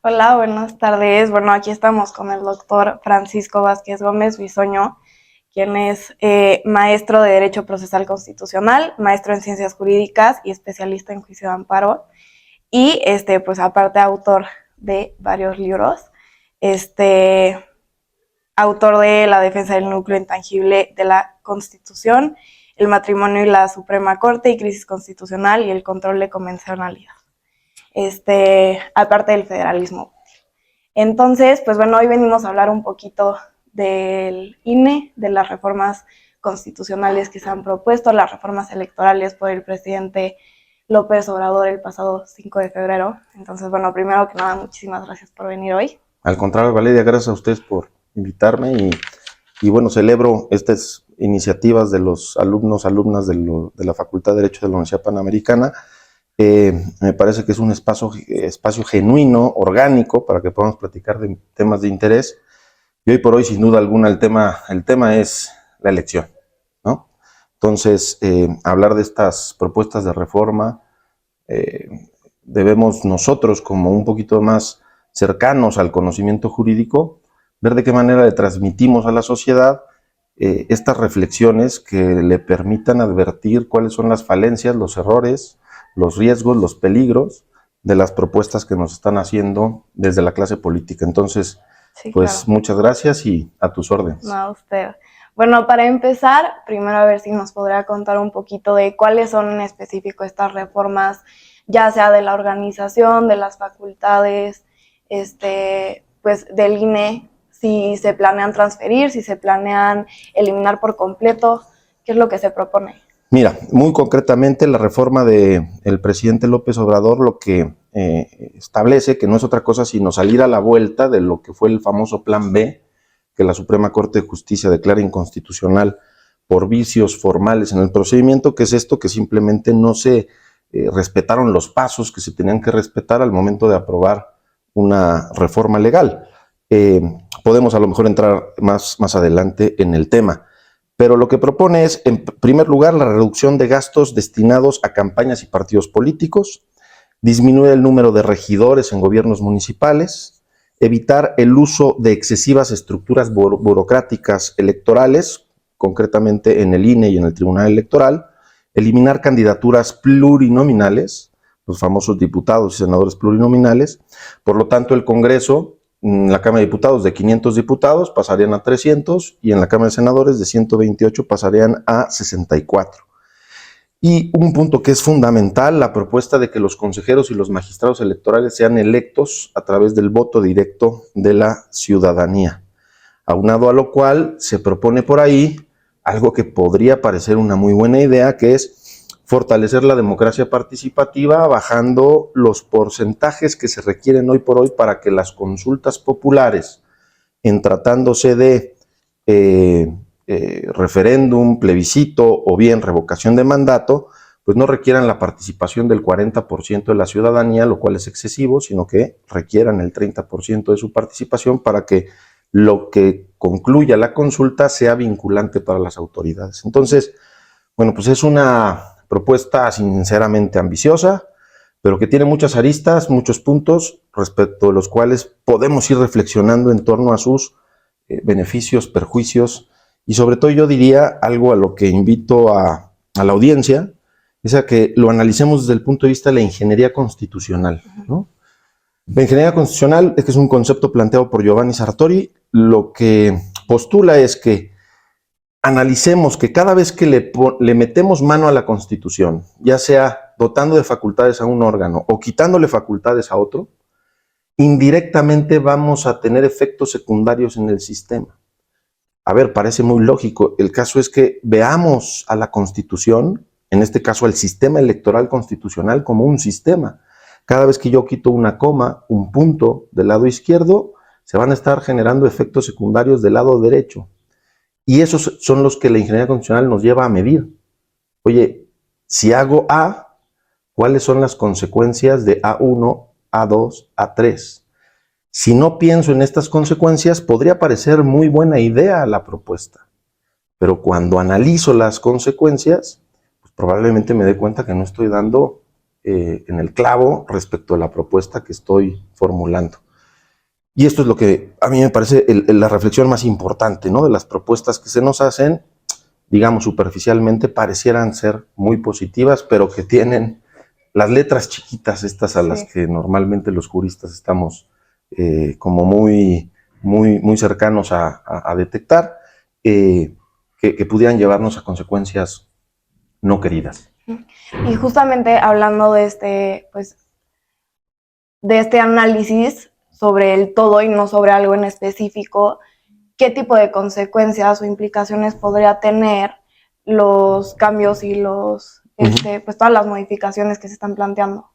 Hola, buenas tardes. Bueno, aquí estamos con el doctor Francisco Vázquez Gómez Bisoño, quien es maestro de Derecho Procesal Constitucional, maestro en Ciencias Jurídicas y especialista en juicio de amparo. Y pues aparte autor de varios libros, este, autor de La defensa del núcleo intangible de la Constitución, El matrimonio y la Suprema Corte y Crisis Constitucional y el control de convencionalidad. Aparte del federalismo. Entonces, pues bueno, hoy venimos a hablar un poquito del INE, de las reformas constitucionales que se han propuesto, las reformas electorales por el presidente López Obrador el pasado 5 de febrero. Entonces, bueno, primero que nada, muchísimas gracias por venir hoy. Al contrario, Valeria, gracias a ustedes por invitarme y bueno, celebro estas iniciativas de los alumnas de la Facultad de Derecho de la Universidad Panamericana. Me parece que es un espacio genuino, orgánico, para que podamos platicar de temas de interés. Y hoy por hoy, sin duda alguna, el tema es la elección, ¿no? Entonces, hablar de estas propuestas de reforma, debemos nosotros, como un poquito más cercanos al conocimiento jurídico, ver de qué manera le transmitimos a la sociedad estas reflexiones que le permitan advertir cuáles son las falencias, los errores, los riesgos, los peligros de las propuestas que nos están haciendo desde la clase política. Entonces, sí, pues claro, muchas gracias y a tus órdenes. No, a usted. Bueno, para empezar, primero a ver si nos podría contar un poquito de cuáles son en específico estas reformas, ya sea de la organización, de las facultades, pues del INE, si se planean transferir, si se planean eliminar por completo, ¿qué es lo que se propone? Mira, muy concretamente la reforma del presidente López Obrador lo que establece que no es otra cosa sino salir a la vuelta de lo que fue el famoso Plan B, que la Suprema Corte de Justicia declara inconstitucional por vicios formales en el procedimiento, que es esto que simplemente no se respetaron los pasos que se tenían que respetar al momento de aprobar una reforma legal. Podemos a lo mejor entrar más adelante en el tema. Pero lo que propone es, en primer lugar, la reducción de gastos destinados a campañas y partidos políticos, disminuir el número de regidores en gobiernos municipales, evitar el uso de excesivas estructuras burocráticas electorales, concretamente en el INE y en el Tribunal Electoral, eliminar candidaturas plurinominales, los famosos diputados y senadores plurinominales. Por lo tanto, el Congreso, en la Cámara de Diputados de 500 diputados pasarían a 300 y en la Cámara de Senadores de 128 pasarían a 64. Y un punto que es fundamental, la propuesta de que los consejeros y los magistrados electorales sean electos a través del voto directo de la ciudadanía. Aunado a lo cual se propone por ahí algo que podría parecer una muy buena idea, que es fortalecer la democracia participativa bajando los porcentajes que se requieren hoy por hoy para que las consultas populares, en tratándose de referéndum, plebiscito o bien revocación de mandato, pues no requieran la participación del 40% de la ciudadanía, lo cual es excesivo, sino que requieran el 30% de su participación para que lo que concluya la consulta sea vinculante para las autoridades. Entonces, bueno, pues es una propuesta sinceramente ambiciosa, pero que tiene muchas aristas, muchos puntos respecto de los cuales podemos ir reflexionando en torno a sus beneficios, perjuicios y sobre todo yo diría algo a lo que invito a la audiencia, es a que lo analicemos desde el punto de vista de la ingeniería constitucional, ¿no? La ingeniería constitucional es que es un concepto planteado por Giovanni Sartori. Lo que postula es que analicemos que cada vez que le metemos mano a la Constitución, ya sea dotando de facultades a un órgano o quitándole facultades a otro, indirectamente vamos a tener efectos secundarios en el sistema. A ver, parece muy lógico. El caso es que veamos a la Constitución, en este caso al sistema electoral constitucional, como un sistema. Cada vez que yo quito una coma, un punto del lado izquierdo, se van a estar generando efectos secundarios del lado derecho. Y esos son los que la ingeniería constitucional nos lleva a medir. Oye, si hago A, ¿cuáles son las consecuencias de A1, A2, A3? Si no pienso en estas consecuencias, podría parecer muy buena idea la propuesta. Pero cuando analizo las consecuencias, pues probablemente me dé cuenta que no estoy dando en el clavo respecto a la propuesta que estoy formulando. Y esto es lo que a mí me parece la reflexión más importante, ¿no? De las propuestas que se nos hacen, digamos superficialmente, parecieran ser muy positivas, pero que tienen las letras chiquitas estas a las que normalmente los juristas estamos como muy cercanos a detectar, que pudieran llevarnos a consecuencias no queridas. Y justamente hablando de este análisis sobre el todo y no sobre algo en específico, ¿qué tipo de consecuencias o implicaciones podría tener los cambios y pues todas las modificaciones que se están planteando?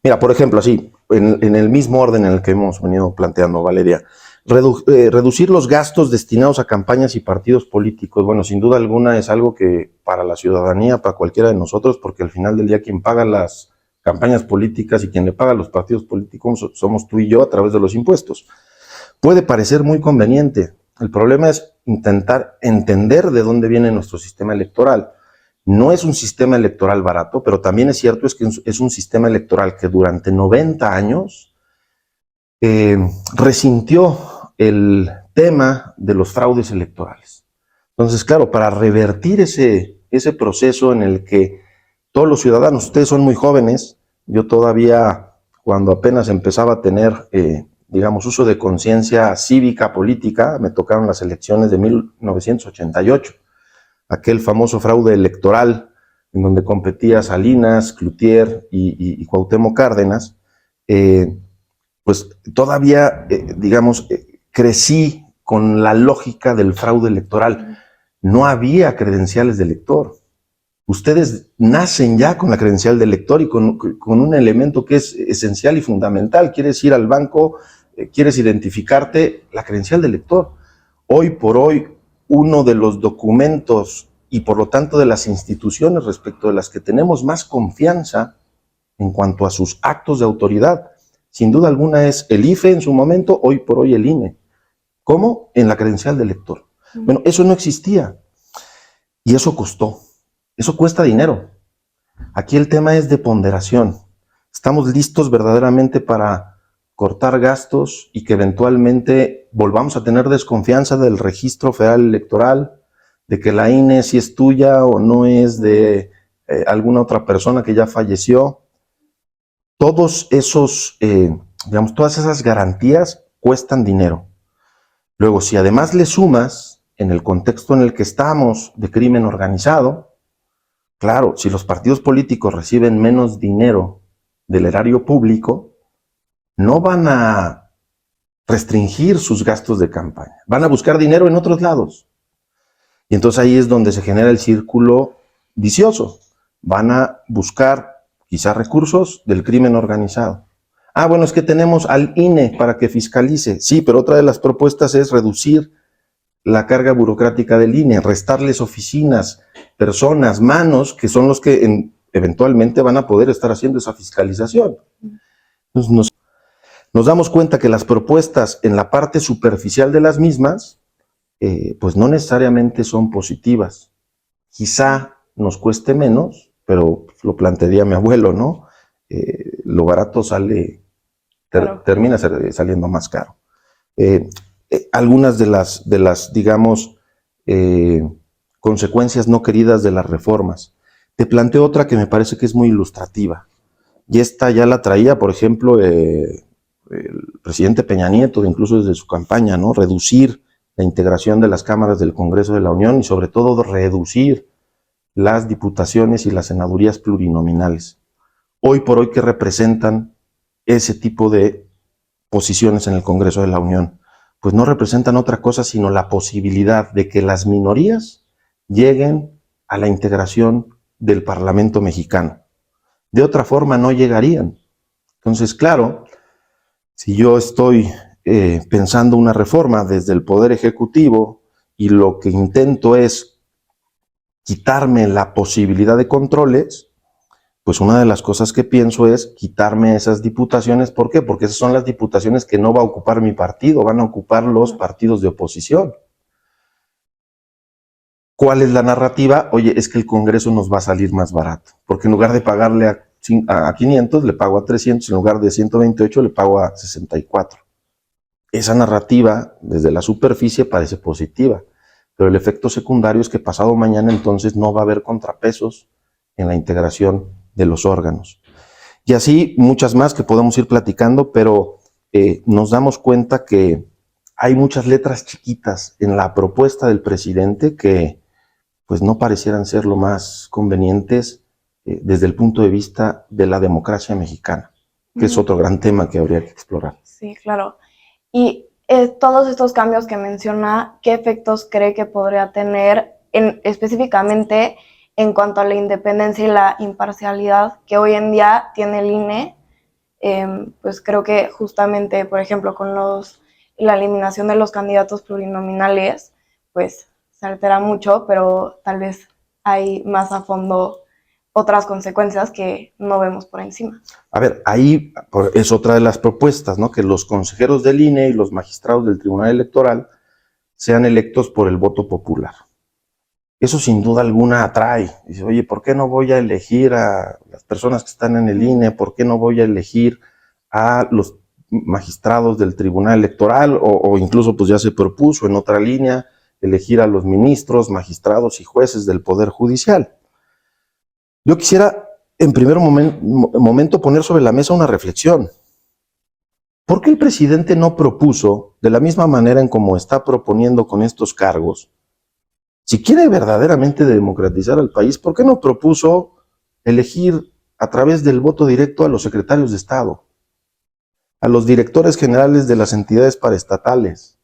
Mira, por ejemplo, así, en el mismo orden en el que hemos venido planteando, Valeria, reducir los gastos destinados a campañas y partidos políticos, bueno, sin duda alguna es algo que para la ciudadanía, para cualquiera de nosotros, porque al final del día quien paga las campañas políticas y quien le paga a los partidos políticos somos tú y yo a través de los impuestos. Puede parecer muy conveniente. El problema es intentar entender de dónde viene nuestro sistema electoral. No es un sistema electoral barato, pero también es cierto que es un sistema electoral que durante 90 años resintió el tema de los fraudes electorales. Entonces, claro, para revertir ese proceso en el que todos los ciudadanos, ustedes son muy jóvenes, yo todavía, cuando apenas empezaba a tener, digamos, uso de conciencia cívica, política, me tocaron las elecciones de 1988, aquel famoso fraude electoral en donde competía Salinas, Cloutier y Cuauhtémoc Cárdenas, pues todavía, digamos, crecí con la lógica del fraude electoral. No había credenciales de elector. Ustedes nacen ya con la credencial de elector y con un elemento que es esencial y fundamental. Quieres ir al banco, quieres identificarte, la credencial de elector. Hoy por hoy, uno de los documentos y por lo tanto de las instituciones respecto de las que tenemos más confianza en cuanto a sus actos de autoridad, sin duda alguna es el IFE en su momento, hoy por hoy el INE. ¿Cómo? En la credencial de elector. Bueno, eso no existía y eso costó. Eso cuesta dinero. Aquí el tema es de ponderación. ¿Estamos listos verdaderamente para cortar gastos y que eventualmente volvamos a tener desconfianza del registro federal electoral, de que la INE si es tuya o no es de alguna otra persona que ya falleció? Todos esos, digamos, todas esas garantías cuestan dinero. Luego, si además le sumas, en el contexto en el que estamos de crimen organizado, claro, si los partidos políticos reciben menos dinero del erario público, no van a restringir sus gastos de campaña, van a buscar dinero en otros lados. Y entonces ahí es donde se genera el círculo vicioso. Van a buscar quizás recursos del crimen organizado. Ah, bueno, es que tenemos al INE para que fiscalice. Sí, pero otra de las propuestas es reducir la carga burocrática del INE, restarles oficinas, personas, manos, que son los que eventualmente van a poder estar haciendo esa fiscalización. Entonces nos damos cuenta que las propuestas en la parte superficial de las mismas, pues no necesariamente son positivas. Quizá nos cueste menos, pero lo plantearía mi abuelo, ¿no? Lo barato termina saliendo más caro. Algunas de las digamos, consecuencias no queridas de las reformas. Te planteo otra que me parece que es muy ilustrativa. Y esta ya la traía, por ejemplo, el presidente Peña Nieto, incluso desde su campaña, ¿no? Reducir la integración de las cámaras del Congreso de la Unión y sobre todo reducir las diputaciones y las senadurías plurinominales. Hoy por hoy, ¿qué representan ese tipo de posiciones en el Congreso de la Unión? Pues no representan otra cosa sino la posibilidad de que las minorías lleguen a la integración del Parlamento mexicano. De otra forma no llegarían. Entonces, claro, si yo estoy pensando una reforma desde el Poder Ejecutivo y lo que intento es quitarme la posibilidad de controles, pues una de las cosas que pienso es quitarme esas diputaciones. ¿Por qué? Porque esas son las diputaciones que no va a ocupar mi partido, van a ocupar los partidos de oposición. ¿Cuál es la narrativa? Oye, es que el Congreso nos va a salir más barato, porque en lugar de pagarle a 500, le pago a 300, en lugar de 128, le pago a 64. esa narrativa desde la superficie parece positiva, pero el efecto secundario es que pasado mañana entonces no va a haber contrapesos en la integración de los órganos. Y así muchas más que podemos ir platicando, pero nos damos cuenta que hay muchas letras chiquitas en la propuesta del presidente que pues no parecieran ser lo más convenientes desde el punto de vista de la democracia mexicana, que es otro gran tema que habría que explorar. Sí, claro. Y todos estos cambios que menciona, ¿qué efectos cree que podría tener específicamente en cuanto a la independencia y la imparcialidad que hoy en día tiene el INE? Pues creo que justamente, por ejemplo, con la eliminación de los candidatos plurinominales, pues se altera mucho, pero tal vez hay más a fondo otras consecuencias que no vemos por encima. A ver, ahí es otra de las propuestas, ¿no? Que los consejeros del INE y los magistrados del Tribunal Electoral sean electos por el voto popular. Eso sin duda alguna atrae. Dice, oye, ¿por qué no voy a elegir a las personas que están en el INE? ¿Por qué no voy a elegir a los magistrados del Tribunal Electoral? O incluso pues ya se propuso en otra línea elegir a los ministros, magistrados y jueces del Poder Judicial. Yo quisiera en primer momento poner sobre la mesa una reflexión. ¿Por qué el presidente no propuso, de la misma manera en como está proponiendo con estos cargos, si quiere verdaderamente democratizar al país, ¿por qué no propuso elegir a través del voto directo a los secretarios de Estado, a los directores generales de las entidades paraestatales?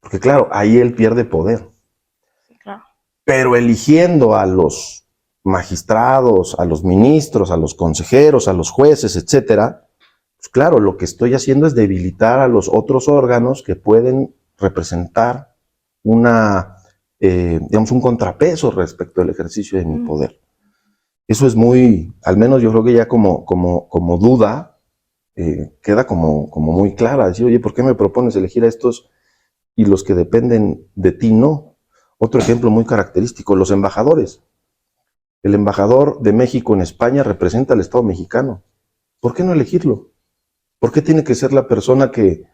Porque claro, ahí él pierde poder. Sí, claro. Pero eligiendo a los magistrados, a los ministros, a los consejeros, a los jueces, etcétera, pues claro, lo que estoy haciendo es debilitar a los otros órganos que pueden representar digamos, un contrapeso respecto al ejercicio de mi poder. Eso es muy, al menos yo creo que ya como duda, queda como muy clara. Decir, oye, ¿por qué me propones elegir a estos y los que dependen de ti no? Otro ejemplo muy característico, los embajadores. El embajador de México en España representa al Estado mexicano. ¿Por qué no elegirlo? ¿Por qué tiene que ser la persona que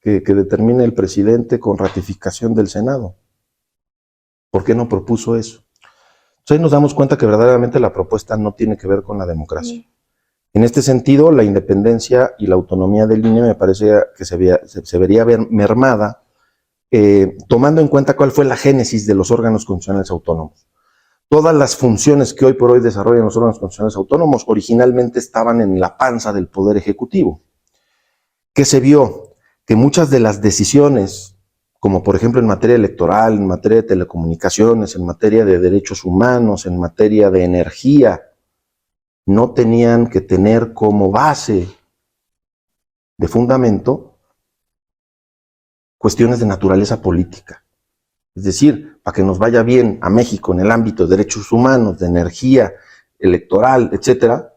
determine el presidente con ratificación del Senado? ¿Por qué no propuso eso? Entonces ahí nos damos cuenta que verdaderamente la propuesta no tiene que ver con la democracia. En este sentido, la independencia y la autonomía del INE me parece que se vería mermada tomando en cuenta cuál fue la génesis de los órganos constitucionales autónomos. Todas las funciones que hoy por hoy desarrollan los órganos constitucionales autónomos originalmente estaban en la panza del Poder Ejecutivo. ¿Qué se vio? Que muchas de las decisiones, como por ejemplo en materia electoral, en materia de telecomunicaciones, en materia de derechos humanos, en materia de energía, no tenían que tener como base de fundamento cuestiones de naturaleza política. Es decir, para que nos vaya bien a México en el ámbito de derechos humanos, de energía, electoral, etcétera,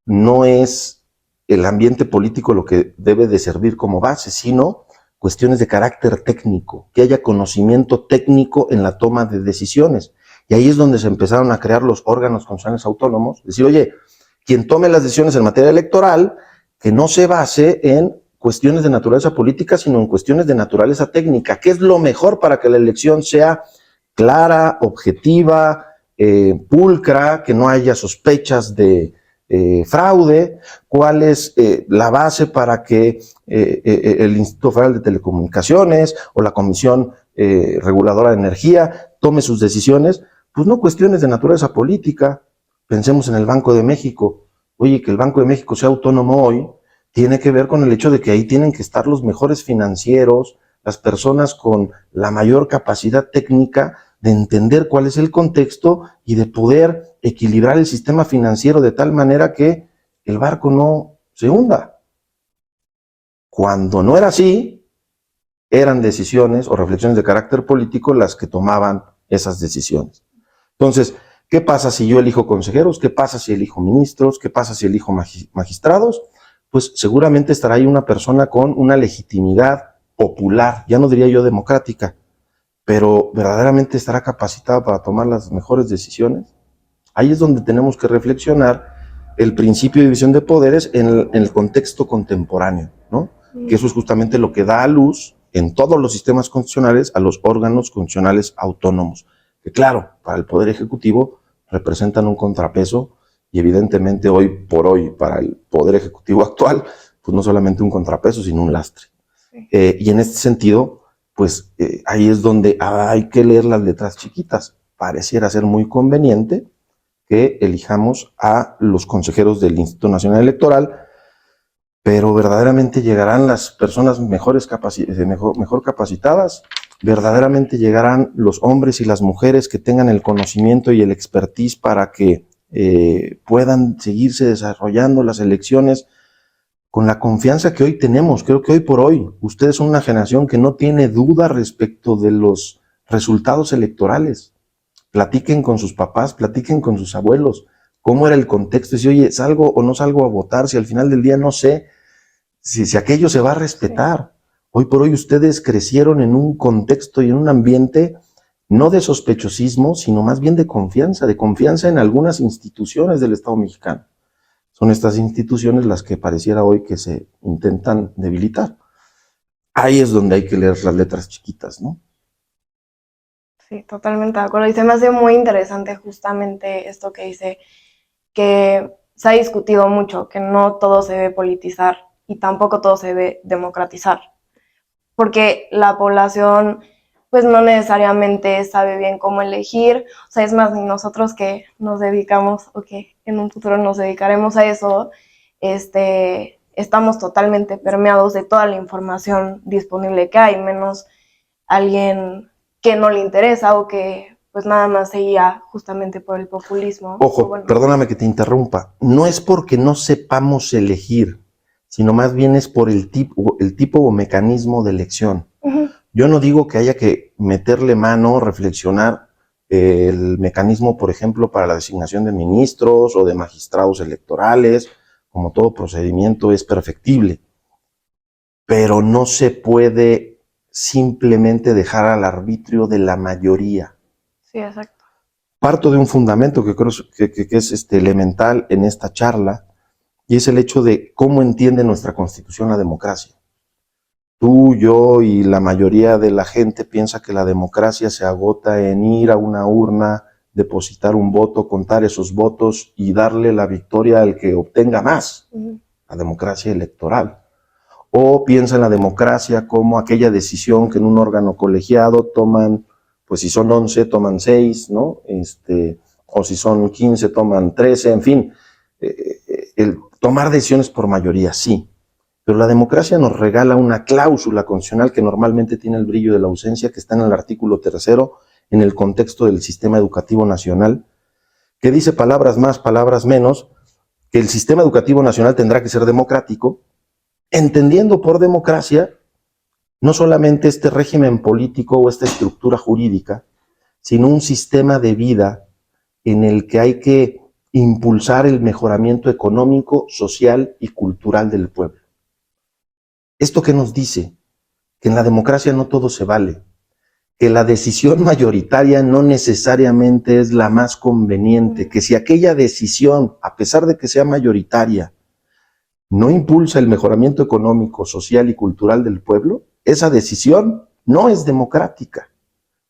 no es el ambiente político lo que debe de servir como base, sino cuestiones de carácter técnico, que haya conocimiento técnico en la toma de decisiones. Y ahí es donde se empezaron a crear los órganos constitucionales autónomos. Decir, oye, quien tome las decisiones en materia electoral, que no se base en cuestiones de naturaleza política, sino en cuestiones de naturaleza técnica. ¿Qué es lo mejor para que la elección sea clara, objetiva, pulcra, que no haya sospechas de fraude? ¿Cuál es la base para que el Instituto Federal de Telecomunicaciones o la Comisión Reguladora de Energía tome sus decisiones? Pues no cuestiones de naturaleza política. Pensemos en el Banco de México. Oye, que el Banco de México sea autónomo hoy tiene que ver con el hecho de que ahí tienen que estar los mejores financieros, las personas con la mayor capacidad técnica de entender cuál es el contexto y de poder equilibrar el sistema financiero de tal manera que el barco no se hunda. Cuando no era así, eran decisiones o reflexiones de carácter político las que tomaban esas decisiones. Entonces, ¿qué pasa si yo elijo consejeros? ¿Qué pasa si elijo ministros? ¿Qué pasa si elijo magistrados? Pues seguramente estará ahí una persona con una legitimidad popular, ya no diría yo democrática, pero verdaderamente estará capacitada para tomar las mejores decisiones. Ahí es donde tenemos que reflexionar el principio de división de poderes en el contexto contemporáneo, ¿no? que eso es justamente lo que da a luz en todos los sistemas constitucionales a los órganos constitucionales autónomos, que claro, para el Poder Ejecutivo representan un contrapeso y evidentemente hoy por hoy para el Poder Ejecutivo actual, pues no solamente un contrapeso, sino un lastre. Sí. Y en este sentido, pues ahí es donde hay que leer las letras chiquitas. Pareciera ser muy conveniente que elijamos a los consejeros del Instituto Nacional Electoral, pero verdaderamente llegarán las personas mejor capacitadas, verdaderamente llegarán los hombres y las mujeres que tengan el conocimiento y el expertise para que puedan seguirse desarrollando las elecciones con la confianza que hoy tenemos. Creo que hoy por hoy ustedes son una generación que no tiene duda respecto de los resultados electorales. Platiquen con sus papás, platiquen con sus abuelos, cómo era el contexto, si oye, salgo o no salgo a votar, si al final del día no sé si aquello se va a respetar. Sí. Hoy por hoy ustedes crecieron en un contexto y en un ambiente no de sospechosismo, sino más bien de confianza en algunas instituciones del Estado mexicano. Son estas instituciones las que pareciera hoy que se intentan debilitar. Ahí es donde hay que leer las letras chiquitas, ¿no? Sí, totalmente de acuerdo. Y se me hace muy interesante justamente esto que dice, que se ha discutido mucho, que no todo se debe politizar y tampoco todo se debe democratizar. Porque la población pues no necesariamente sabe bien cómo elegir. O sea, es más, ni nosotros que nos dedicamos o que en un futuro nos dedicaremos a eso, estamos totalmente permeados de toda la información disponible que hay, menos alguien que no le interesa o que pues nada más se guía justamente por el populismo. Ojo, bueno, perdóname que te interrumpa. No es porque no sepamos elegir, sino más bien es por el tipo o mecanismo de elección. Uh-huh. Yo no digo que haya que meterle mano, reflexionar el mecanismo, por ejemplo, para la designación de ministros o de magistrados electorales, como todo procedimiento es perfectible, pero no se puede simplemente dejar al arbitrio de la mayoría. Sí, exacto. Parto de un fundamento que creo que es elemental en esta charla, y es el hecho de cómo entiende nuestra Constitución la democracia. Tú, yo y la mayoría de la gente piensa que la democracia se agota en ir a una urna, depositar un voto, contar esos votos y darle la victoria al que obtenga más. Uh-huh. La democracia electoral. O piensa en la democracia como aquella decisión que en un órgano colegiado toman, pues si son 11, toman 6, ¿no? O si son 15, toman 13, en fin. El tomar decisiones por mayoría, sí. Pero la democracia nos regala una cláusula constitucional que normalmente tiene el brillo de la ausencia, que está en el artículo 3, en el contexto del sistema educativo nacional, que dice palabras más, palabras menos, que el sistema educativo nacional tendrá que ser democrático, entendiendo por democracia no solamente este régimen político o esta estructura jurídica, sino un sistema de vida en el que hay que impulsar el mejoramiento económico, social y cultural del pueblo. ¿Esto qué nos dice? Que en la democracia no todo se vale, que la decisión mayoritaria no necesariamente es la más conveniente, que si aquella decisión, a pesar de que sea mayoritaria, no impulsa el mejoramiento económico, social y cultural del pueblo, esa decisión no es democrática.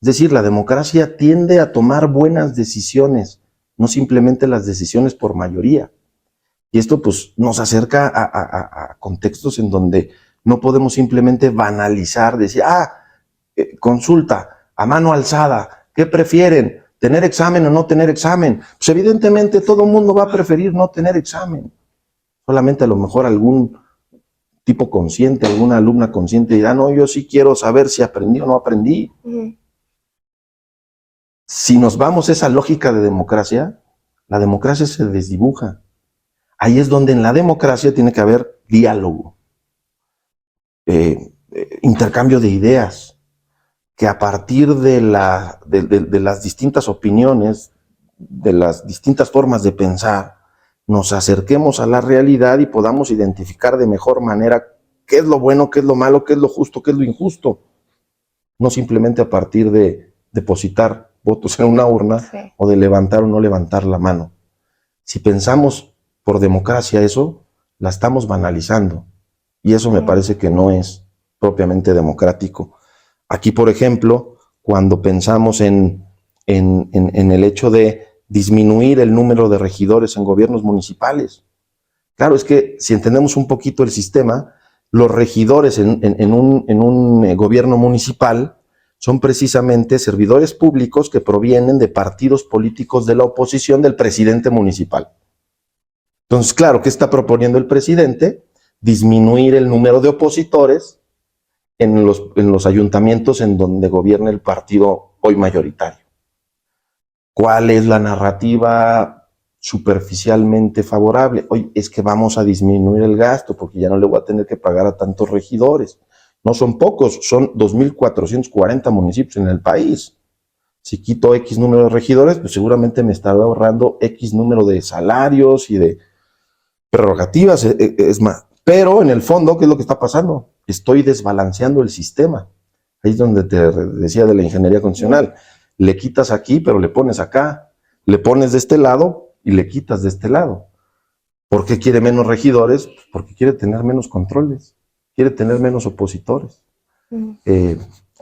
Es decir, la democracia tiende a tomar buenas decisiones, no simplemente las decisiones por mayoría. Y esto pues nos acerca a contextos en donde no podemos simplemente banalizar, decir, consulta, a mano alzada, ¿qué prefieren? ¿Tener examen o no tener examen? Pues evidentemente todo el mundo va a preferir no tener examen. Solamente a lo mejor algún tipo consciente, alguna alumna consciente dirá, no, yo sí quiero saber si aprendí o no aprendí. Uh-huh. Si nos vamos a esa lógica de democracia, la democracia se desdibuja. Ahí es donde en la democracia tiene que haber diálogo, intercambio de ideas, que a partir de las distintas opiniones, de las distintas formas de pensar, nos acerquemos a la realidad y podamos identificar de mejor manera qué es lo bueno, qué es lo malo, qué es lo justo, qué es lo injusto. No simplemente a partir de depositar votos en una urna, sí, o de levantar o no levantar la mano. Si pensamos por democracia eso, la estamos banalizando. Y eso me parece que no es propiamente democrático. Aquí, por ejemplo, cuando pensamos en el hecho de disminuir el número de regidores en gobiernos municipales, claro, es que si entendemos un poquito el sistema, los regidores en un gobierno municipal son precisamente servidores públicos que provienen de partidos políticos de la oposición del presidente municipal. Entonces, claro, ¿qué está proponiendo el presidente? Disminuir el número de opositores en los ayuntamientos en donde gobierna el partido hoy mayoritario. ¿Cuál es la narrativa superficialmente favorable? Oye, es que vamos a disminuir el gasto porque ya no le voy a tener que pagar a tantos regidores. No son pocos, son 2,440 municipios en el país. Si quito X número de regidores, pues seguramente me estará ahorrando X número de salarios y de prerrogativas, es más. Pero en el fondo, ¿qué es lo que está pasando? Estoy desbalanceando el sistema. Ahí es donde te decía de la ingeniería constitucional. Le quitas aquí, pero le pones acá. Le pones de este lado y le quitas de este lado. ¿Por qué quiere menos regidores? Pues porque quiere tener menos controles, quiere tener menos opositores.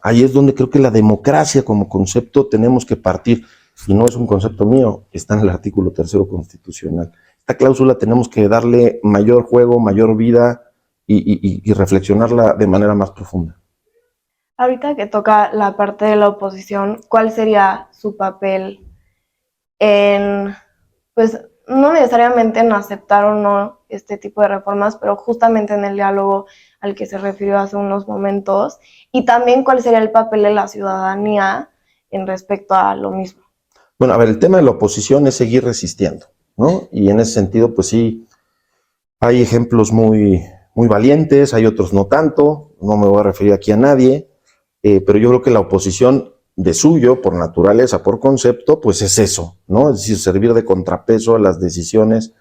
Ahí es donde creo que la democracia como concepto tenemos que partir. Y no es un concepto mío, está en el artículo 3º constitucional. Esta cláusula tenemos que darle mayor juego, mayor vida y reflexionarla de manera más profunda. Ahorita que toca la parte de la oposición, ¿cuál sería su papel en, pues, no necesariamente en aceptar o no este tipo de reformas, pero justamente en el diálogo al que se refirió hace unos momentos? Y también, ¿cuál sería el papel de la ciudadanía en respecto a lo mismo? Bueno, a ver, el tema de la oposición es seguir resistiendo, ¿no? Y en ese sentido, pues sí, hay ejemplos muy valientes, hay otros no tanto, no me voy a referir aquí a nadie, pero yo creo que la oposición de suyo, por naturaleza, por concepto, pues es eso, ¿no? Es decir, servir de contrapeso a las decisiones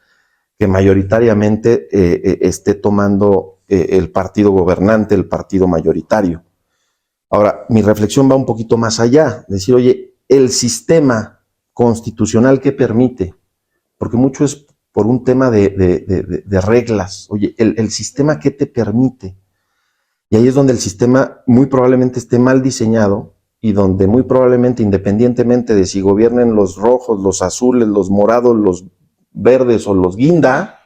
que mayoritariamente esté tomando el partido gobernante, el partido mayoritario. Ahora, mi reflexión va un poquito más allá, decir, oye, el sistema constitucional que permite, porque mucho es por un tema de reglas, oye, el sistema que te permite, y ahí es donde el sistema muy probablemente esté mal diseñado y donde muy probablemente, independientemente de si gobiernen los rojos, los azules, los morados, los verdes o los guinda,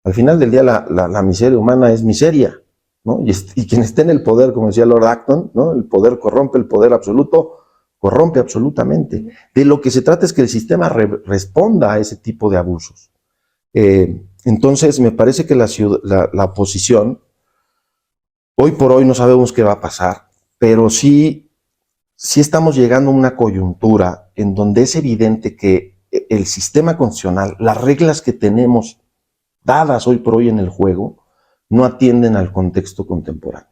al final del día la miseria humana es miseria, ¿no? Y quien esté en el poder, como decía Lord Acton, ¿no? El poder corrompe, el poder absoluto corrompe absolutamente. De lo que se trata es que el sistema responda a ese tipo de abusos. Entonces, me parece que la oposición, hoy por hoy no sabemos qué va a pasar, pero sí estamos llegando a una coyuntura en donde es evidente que el sistema constitucional, las reglas que tenemos dadas hoy por hoy en el juego, no atienden al contexto contemporáneo.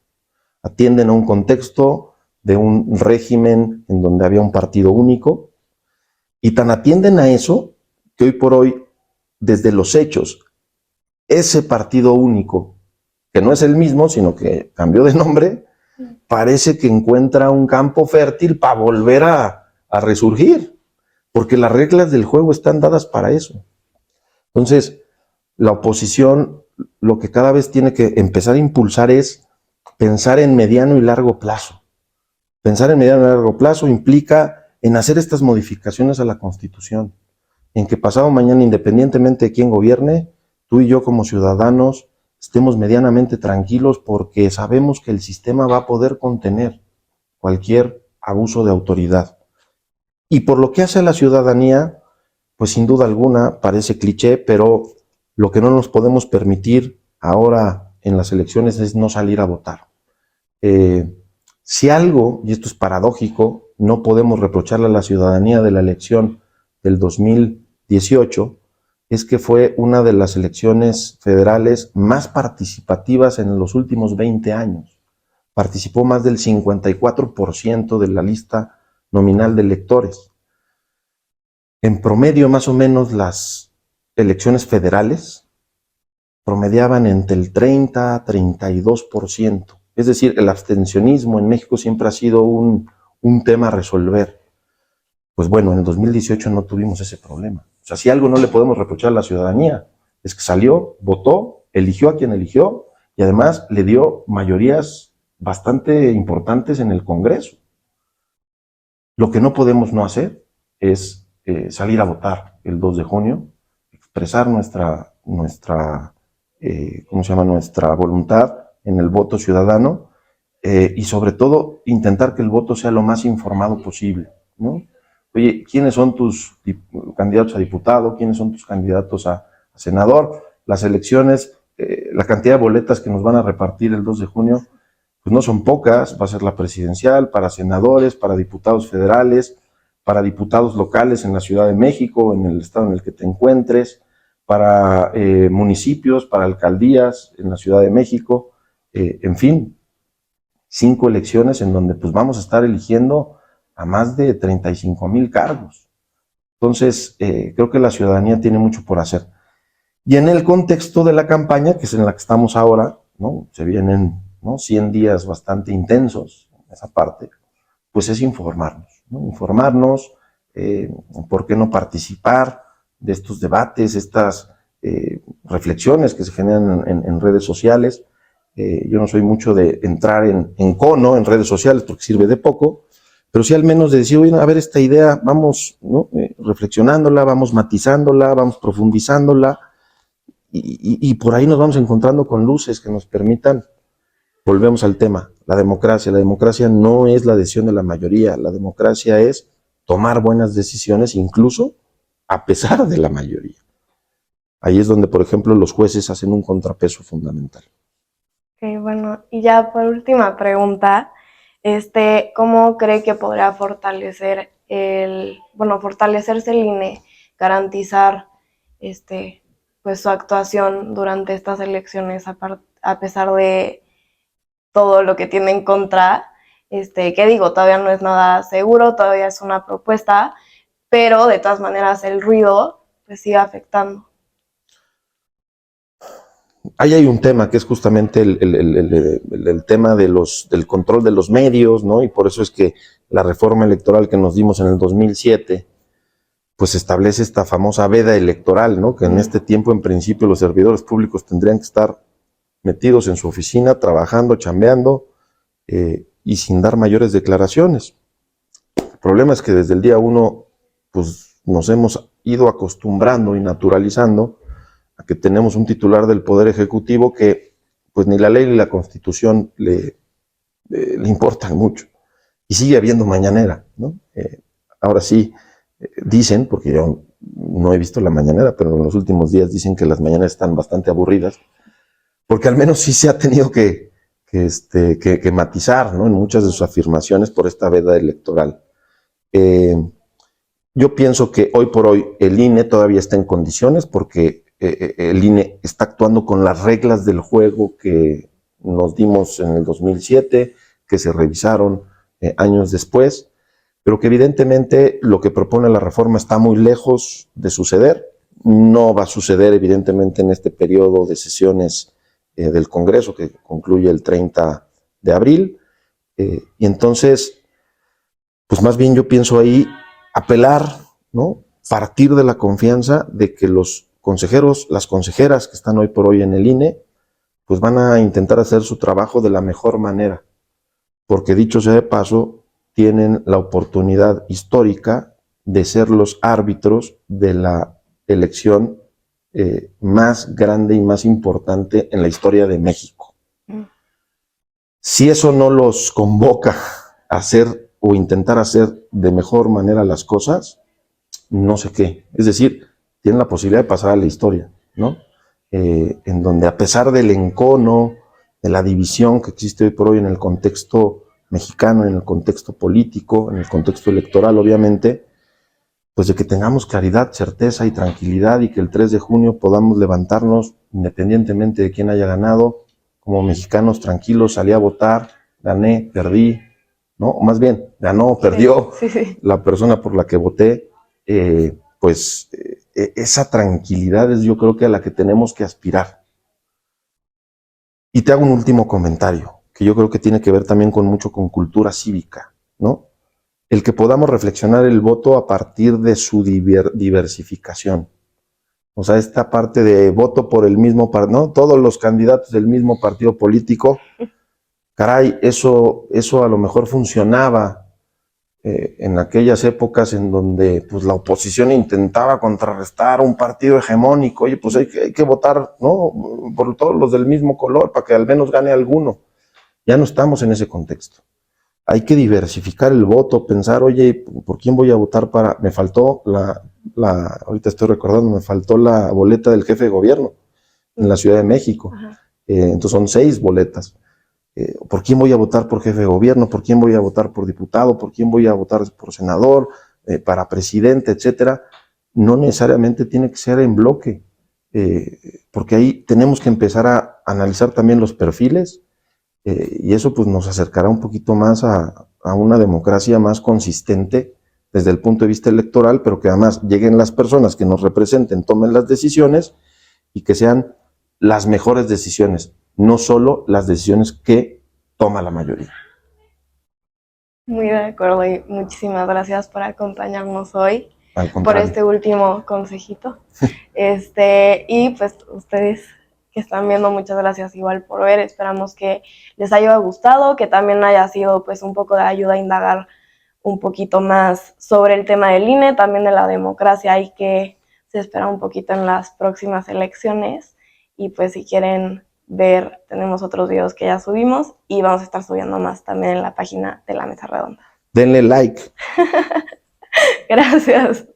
Atienden a un contexto de un régimen en donde había un partido único, y tan atienden a eso que hoy por hoy, desde los hechos, ese partido único, que no es el mismo, sino que cambió de nombre, parece que encuentra un campo fértil para volver a resurgir, porque las reglas del juego están dadas para eso. Entonces, la oposición lo que cada vez tiene que empezar a impulsar es pensar en mediano y largo plazo. Pensar en mediano y largo plazo implica en hacer estas modificaciones a la Constitución, en que pasado mañana, independientemente de quién gobierne, tú y yo como ciudadanos estemos medianamente tranquilos porque sabemos que el sistema va a poder contener cualquier abuso de autoridad. Y por lo que hace a la ciudadanía, pues sin duda alguna, parece cliché, pero lo que no nos podemos permitir ahora en las elecciones es no salir a votar. Si algo, y esto es paradójico, no podemos reprocharle a la ciudadanía de la elección del 2018, es que fue una de las elecciones federales más participativas en los últimos 20 años. Participó más del 54% de la lista nominal de electores. En promedio, más o menos, las elecciones federales promediaban entre el 30 a 32%. Es decir, el abstencionismo en México siempre ha sido un tema a resolver. Pues bueno, en el 2018 no tuvimos ese problema. O sea, si algo no le podemos reprochar a la ciudadanía, es que salió, votó, eligió a quien eligió y además le dio mayorías bastante importantes en el Congreso. Lo que no podemos no hacer es salir a votar el 2 de junio, expresar nuestra voluntad en el voto ciudadano y sobre todo intentar que el voto sea lo más informado posible, ¿no? Oye, ¿quiénes son tus candidatos a diputado? ¿Quiénes son tus candidatos a senador? Las elecciones, la cantidad de boletas que nos van a repartir el 2 de junio, pues no son pocas, va a ser la presidencial, para senadores, para diputados federales, para diputados locales en la Ciudad de México, en el estado en el que te encuentres, para municipios, para alcaldías en la Ciudad de México, en fin, 5 elecciones en donde pues vamos a estar eligiendo a más de 35,000 cargos. Entonces, creo que la ciudadanía tiene mucho por hacer. Y en el contexto de la campaña, que es en la que estamos ahora, ¿no? Se vienen, ¿no?, 100 días bastante intensos en esa parte, pues es informarnos, ¿no? Informarnos, por qué no participar de estos debates, estas reflexiones que se generan en redes sociales. Yo no soy mucho de entrar en cono en redes sociales porque sirve de poco, pero sí al menos de decir, oye, a ver, esta idea, vamos, ¿no?, reflexionándola, vamos matizándola, vamos profundizándola, y por ahí nos vamos encontrando con luces que nos permitan, volvemos al tema, la democracia no es la decisión de la mayoría, la democracia es tomar buenas decisiones incluso a pesar de la mayoría. Ahí es donde, por ejemplo, los jueces hacen un contrapeso fundamental. Okay, bueno, y ya por última pregunta, ¿cómo cree que podrá fortalecerse el INE, garantizar pues su actuación durante estas elecciones a pesar de todo lo que tiene en contra? Que digo, todavía no es nada seguro, todavía es una propuesta, pero de todas maneras el ruido pues sigue afectando. Ahí hay un tema que es justamente el tema del control de los medios, ¿no? Y por eso es que la reforma electoral que nos dimos en el 2007, pues establece esta famosa veda electoral, ¿no? Que en este tiempo, en principio, los servidores públicos tendrían que estar metidos en su oficina, trabajando, chambeando, y sin dar mayores declaraciones. El problema es que desde el día 1, pues nos hemos ido acostumbrando y naturalizando a que tenemos un titular del Poder Ejecutivo que pues ni la ley ni la Constitución le importan mucho. Y sigue habiendo mañanera, ¿no? Ahora sí, dicen, porque yo no he visto la mañanera, pero en los últimos días dicen que las mañaneras están bastante aburridas, porque al menos sí se ha tenido que matizar, ¿no?, en muchas de sus afirmaciones por esta veda electoral. Yo pienso que hoy por hoy el INE todavía está en condiciones porque el INE está actuando con las reglas del juego que nos dimos en el 2007, que se revisaron años después, pero que evidentemente lo que propone la reforma está muy lejos de suceder. No va a suceder evidentemente en este periodo de sesiones del Congreso que concluye el 30 de abril. Y entonces, pues más bien yo pienso ahí apelar, ¿no?, partir de la confianza de que los consejeros, las consejeras que están hoy por hoy en el INE, pues van a intentar hacer su trabajo de la mejor manera, porque dicho sea de paso, tienen la oportunidad histórica de ser los árbitros de la elección más grande y más importante en la historia de México. Si eso no los convoca a hacer o intentar hacer de mejor manera las cosas, no sé qué. Es decir, tienen la posibilidad de pasar a la historia, ¿no? En donde a pesar del encono, de la división que existe hoy por hoy en el contexto mexicano, en el contexto político, en el contexto electoral, obviamente, pues de que tengamos claridad, certeza y tranquilidad y que el 3 de junio podamos levantarnos, independientemente de quién haya ganado, como mexicanos tranquilos, salí a votar, gané, perdí, ¿no? O más bien, ganó o perdió sí. la persona por la que voté, esa tranquilidad es yo creo que a la que tenemos que aspirar. Y te hago un último comentario, que yo creo que tiene que ver también mucho con cultura cívica, ¿no? El que podamos reflexionar el voto a partir de su diversificación. O sea, esta parte de voto por el mismo partido, ¿no? Todos los candidatos del mismo partido político, caray, eso a lo mejor funcionaba en aquellas épocas en donde pues, la oposición intentaba contrarrestar un partido hegemónico. Oye, pues hay que votar, ¿no? Por todos los del mismo color para que al menos gane alguno. Ya no estamos en ese contexto. Hay que diversificar el voto, pensar, oye, ¿por quién voy a votar para...? Me faltó ahorita estoy recordando, me faltó la boleta del jefe de gobierno en la Ciudad de México. Entonces son 6 boletas. ¿Por quién voy a votar por jefe de gobierno? ¿Por quién voy a votar por diputado? ¿Por quién voy a votar por senador? Para presidente, etcétera. No necesariamente tiene que ser en bloque, porque ahí tenemos que empezar a analizar también los perfiles, y eso pues nos acercará un poquito más a una democracia más consistente desde el punto de vista electoral, pero que además lleguen las personas que nos representen, tomen las decisiones y que sean las mejores decisiones, no solo las decisiones que toma la mayoría. Muy de acuerdo y muchísimas gracias por acompañarnos hoy, Al por contrario. este último consejito. Y pues ustedes que están viendo, muchas gracias igual por ver. Esperamos que les haya gustado, que también haya sido pues un poco de ayuda a indagar un poquito más sobre el tema del INE, también de la democracia y que se espera un poquito en las próximas elecciones. Y pues si quieren ver, tenemos otros videos que ya subimos y vamos a estar subiendo más también en la página de La Mesa Redonda. Denle like. Gracias.